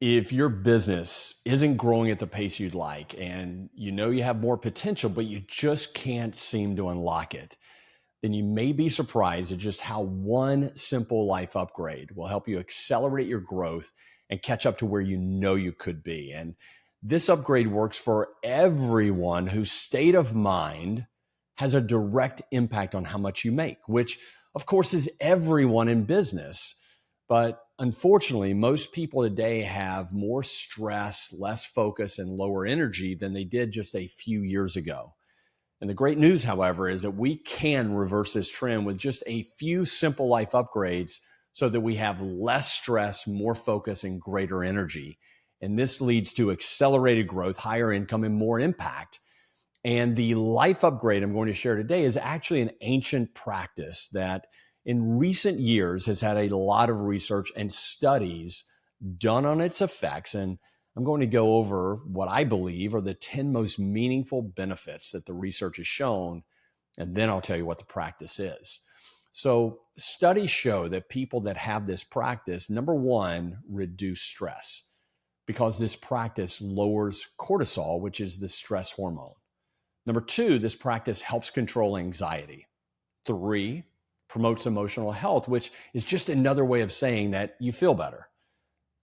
If your business isn't growing at the pace you'd like and you know you have more potential, but you just can't seem to unlock it, then you may be surprised at just how one simple life upgrade will help you accelerate your growth and catch up to where you know you could be. And this upgrade works for everyone whose state of mind has a direct impact on how much you make, which of course is everyone in business. But unfortunately, most people today have more stress, less focus, and lower energy than they did just a few years ago. And the great news, however, is that we can reverse this trend with just a few simple life upgrades so that we have less stress, more focus, and greater energy. And this leads to accelerated growth, higher income, and more impact. And the life upgrade I'm going to share today is actually an ancient practice that in recent years has had a lot of research and studies done on its effects. And I'm going to go over what I believe are the 10 most meaningful benefits that the research has shown. And then I'll tell you what the practice is. So studies show that people that have this practice, number one, reduce stress because this practice lowers cortisol, which is the stress hormone. Number two, this practice helps control anxiety. Three, promotes emotional health, which is just another way of saying that you feel better.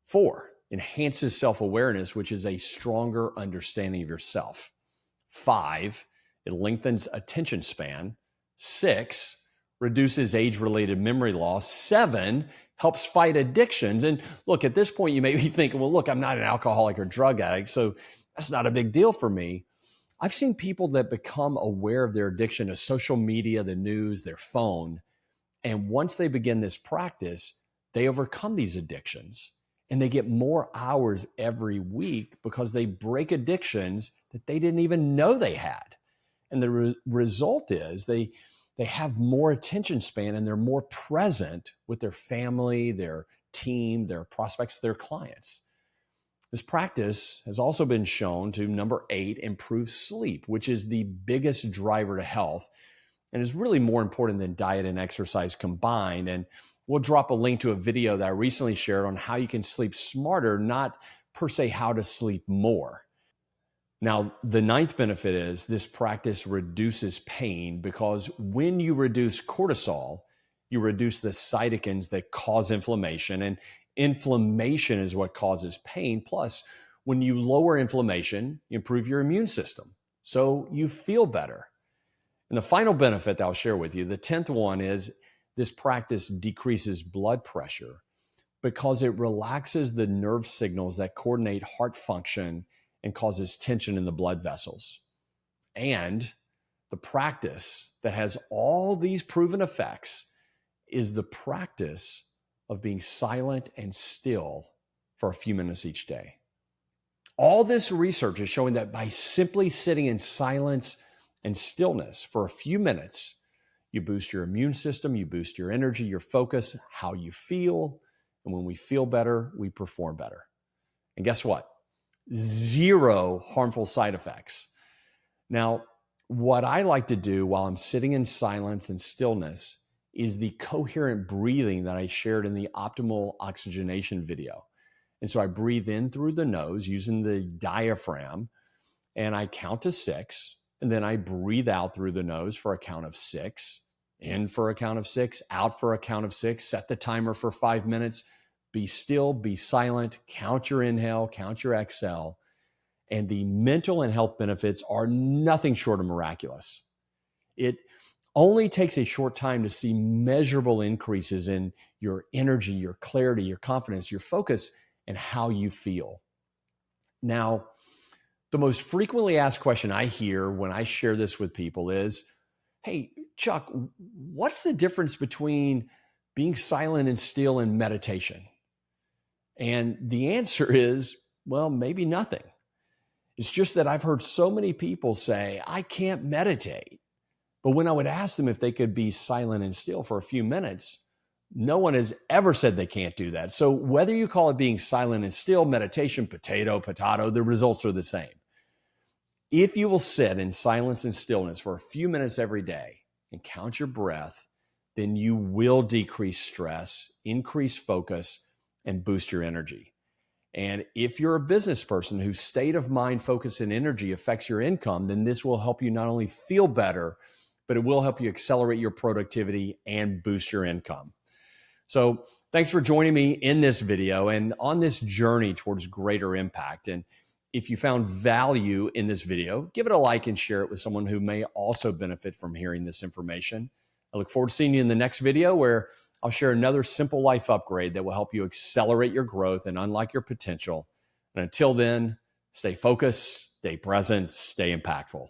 Four, enhances self-awareness, which is a stronger understanding of yourself. Five, it lengthens attention span. Six, reduces age-related memory loss. Seven, helps fight addictions. And look, at this point, you may be thinking, well, look, I'm not an alcoholic or drug addict, so that's not a big deal for me. I've seen people that become aware of their addiction to social media, the news, their phone. And once they begin this practice, they overcome these addictions and they get more hours every week because they break addictions that they didn't even know they had. And the result is they have more attention span and they're more present with their family, their team, their prospects, their clients. This practice has also been shown to, number 8, improve sleep, which is the biggest driver to health and is really more important than diet and exercise combined. And we'll drop a link to a video that I recently shared on how you can sleep smarter, not per se how to sleep more. Now, the 9th benefit is this practice reduces pain because when you reduce cortisol, you reduce the cytokines that cause inflammation, and inflammation is what causes pain. Plus, when you lower inflammation, you improve your immune system, so you feel better. And the final benefit that I'll share with you, the 10th one, is this practice decreases blood pressure because it relaxes the nerve signals that coordinate heart function and causes tension in the blood vessels. And the practice that has all these proven effects is the practice of being silent and still for a few minutes each day. All this research is showing that by simply sitting in silence and stillness for a few minutes, you boost your immune system, you boost your energy, your focus, how you feel. And when we feel better, we perform better. And guess what? 0 harmful side effects. Now, what I like to do while I'm sitting in silence and stillness is the coherent breathing that I shared in the optimal oxygenation video. And so I breathe in through the nose using the diaphragm, and I count to 6, and then I breathe out through the nose for a count of 6, in for a count of 6, out for a count of 6, set the timer for 5 minutes, be still, be silent, count your inhale, count your exhale, and the mental and health benefits are nothing short of miraculous. It only takes a short time to see measurable increases in your energy, your clarity, your confidence, your focus, and how you feel. Now, the most frequently asked question I hear when I share this with people is, hey, Chuck, what's the difference between being silent and still and meditation? And the answer is, well, maybe nothing. It's just that I've heard so many people say, I can't meditate. But when I would ask them if they could be silent and still for a few minutes, no one has ever said they can't do that. So whether you call it being silent and still, meditation, potato, the results are the same. If you will sit in silence and stillness for a few minutes every day and count your breath, then you will decrease stress, increase focus, and boost your energy. And if you're a business person whose state of mind, focus, and energy affects your income, then this will help you not only feel better, but it will help you accelerate your productivity and boost your income. So thanks for joining me in this video and on this journey towards greater impact. And if you found value in this video, give it a like and share it with someone who may also benefit from hearing this information. I look forward to seeing you in the next video, where I'll share another simple life upgrade that will help you accelerate your growth and unlock your potential. And until then, stay focused, stay present, stay impactful.